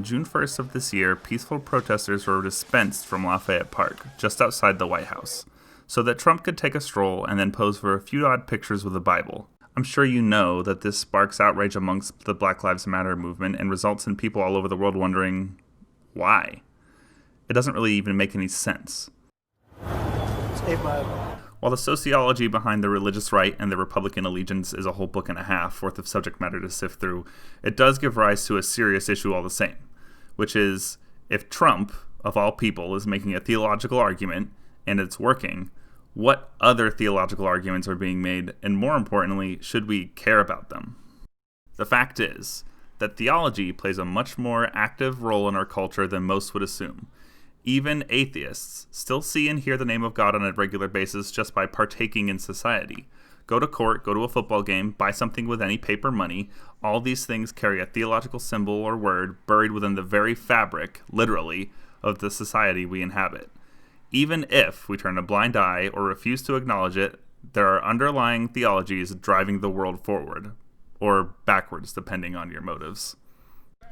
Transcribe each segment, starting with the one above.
on June 1st of this year, peaceful protesters were dispensed from Lafayette Park, just outside the White House, so that Trump could take a stroll and then pose for a few odd pictures with a Bible. I'm sure you know that this sparks outrage amongst the Black Lives Matter movement and results in people all over the world wondering, why? It doesn't really even make any sense. While the sociology behind the religious right and the Republican allegiance is a whole book and a half worth of subject matter to sift through, it does give rise to a serious issue all the same, which is, if Trump, of all people, is making a theological argument, and it's working, what other theological arguments are being made, and more importantly, should we care about them? The fact is that theology plays a much more active role in our culture than most would assume. Even atheists still see and hear the name of God on a regular basis just by partaking in society. Go to court, go to a football game, buy something with any paper money. All these things carry a theological symbol or word buried within the very fabric, literally, of the society we inhabit. Even if we turn a blind eye or refuse to acknowledge it, there are underlying theologies driving the world forward, or backwards, depending on your motives.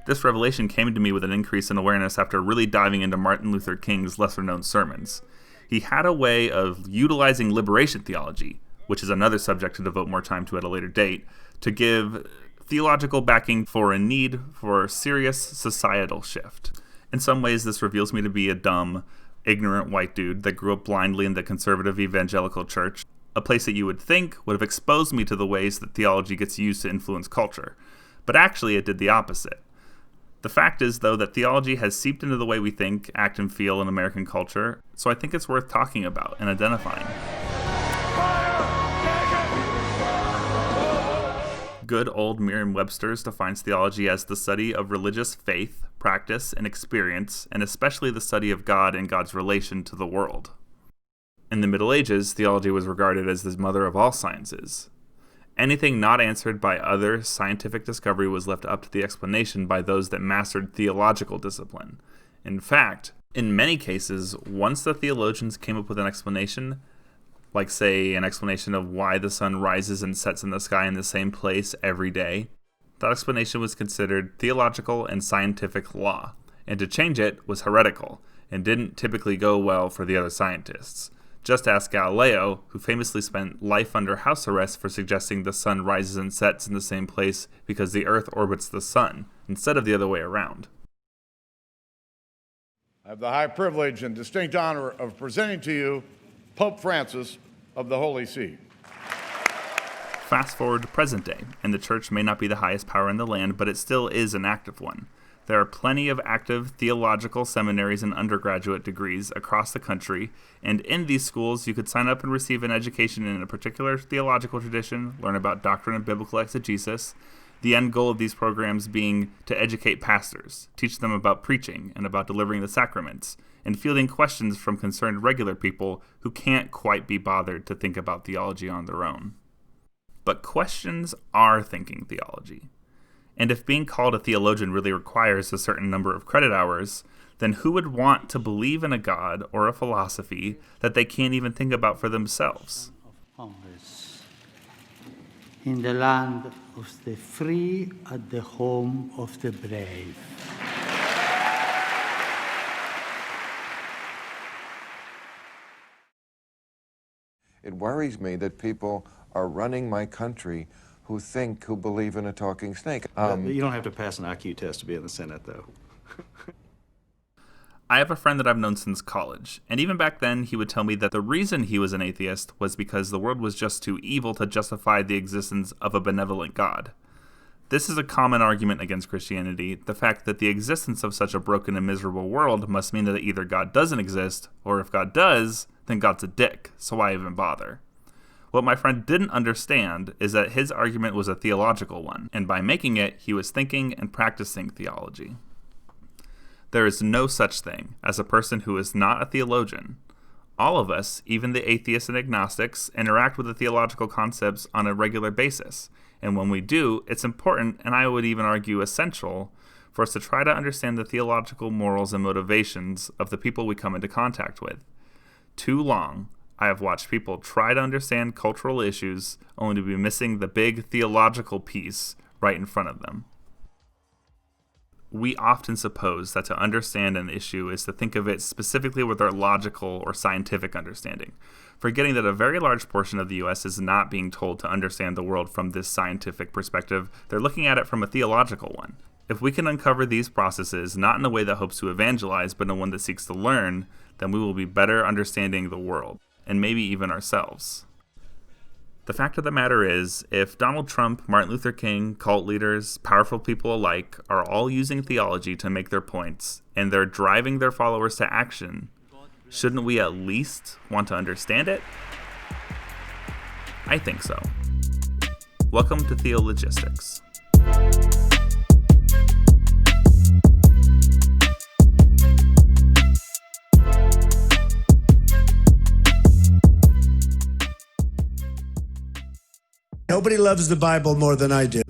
This revelation came to me with an increase in awareness after really diving into Martin Luther King's lesser-known sermons. He had a way of utilizing liberation theology, which is another subject to devote more time to at a later date, to give theological backing for a need for a serious societal shift. In some ways, this reveals me to be a dumb, ignorant white dude that grew up blindly in the conservative evangelical church, a place that you would think would have exposed me to the ways that theology gets used to influence culture. But actually, it did the opposite. The fact is, though, that theology has seeped into the way we think, act, and feel in American culture, so I think it's worth talking about and identifying. Good old Merriam-Webster's defines theology as the study of religious faith, practice, and experience, and especially the study of God and God's relation to the world. In the Middle Ages, theology was regarded as the mother of all sciences. Anything not answered by other scientific discovery was left up to the explanation by those that mastered theological discipline. In fact, in many cases, once the theologians came up with an explanation, like say an explanation of why the sun rises and sets in the sky in the same place every day, that explanation was considered theological and scientific law, and to change it was heretical, and didn't typically go well for the other scientists. Just ask Galileo, who famously spent life under house arrest for suggesting the sun rises and sets in the same place because the Earth orbits the sun, instead of the other way around. I have the high privilege and distinct honor of presenting to you Pope Francis of the Holy See. Fast forward to present day, and the church may not be the highest power in the land, but it still is an active one. There are plenty of active theological seminaries and undergraduate degrees across the country, and in these schools you could sign up and receive an education in a particular theological tradition, learn about doctrine and biblical exegesis, the end goal of these programs being to educate pastors, teach them about preaching and about delivering the sacraments, and fielding questions from concerned regular people who can't quite be bothered to think about theology on their own. But questions are thinking theology. And if being called a theologian really requires a certain number of credit hours, then who would want to believe in a God or a philosophy that they can't even think about for themselves? In the land of the free, at the home of the brave. It worries me that people are running my country who believe in a talking snake. You don't have to pass an IQ test to be in the Senate, though. I have a friend that I've known since college, and even back then he would tell me that the reason he was an atheist was because the world was just too evil to justify the existence of a benevolent God. This is a common argument against Christianity, the fact that the existence of such a broken and miserable world must mean that either God doesn't exist, or if God does, then God's a dick, so why even bother? What my friend didn't understand is that his argument was a theological one, and by making it, he was thinking and practicing theology. There is no such thing as a person who is not a theologian. All of us, even the atheists and agnostics, interact with the theological concepts on a regular basis, and when we do, it's important, and I would even argue essential, for us to try to understand the theological morals and motivations of the people we come into contact with. Too long, I have watched people try to understand cultural issues only to be missing the big theological piece right in front of them. we often suppose that to understand an issue is to think of it specifically with our logical or scientific understanding, forgetting that a very large portion of the U.S. is not being told to understand the world from this scientific perspective. They're looking at it from a theological one. If we can uncover these processes, not in a way that hopes to evangelize, but in one that seeks to learn, then we will be better understanding the world, and maybe even ourselves. The fact of the matter is, if Donald Trump, Martin Luther King, cult leaders, powerful people alike are all using theology to make their points, and they're driving their followers to action, shouldn't we at least want to understand it? I think so. Welcome to TheoLogistics. Nobody loves the Bible more than I do.